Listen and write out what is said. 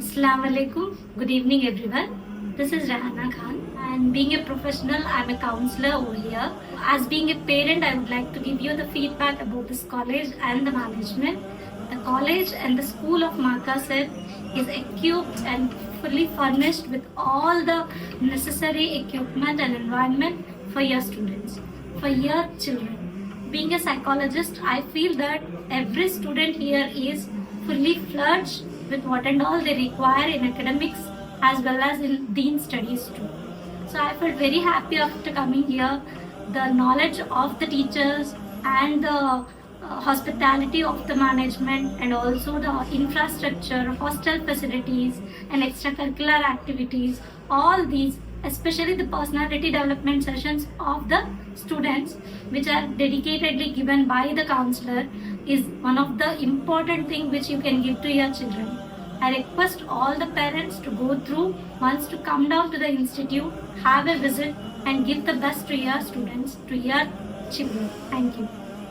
Assalamu alaikum. Good evening, everyone. This is Rahana Khan, and being a professional, I'm a counselor over here. As being a parent, I would like to give you the feedback about this college and the management. The college and the school of Markasar is equipped and fully furnished with all the necessary equipment and environment for your students, for your children. Being a psychologist, I feel that every student here is fully fledged with what and all they require in academics as well as in deen studies too. So I felt very happy after coming here. The knowledge of the teachers and the hospitality of the management and also the infrastructure, hostel facilities and extracurricular activities, all these, especially the personality development sessions of the students which are dedicatedly given by the counselor, is one of the important thing which you can give to your children. I request all the parents to go through once, to come down to the institute, have a visit and give the best to your students, to your children. Thank you.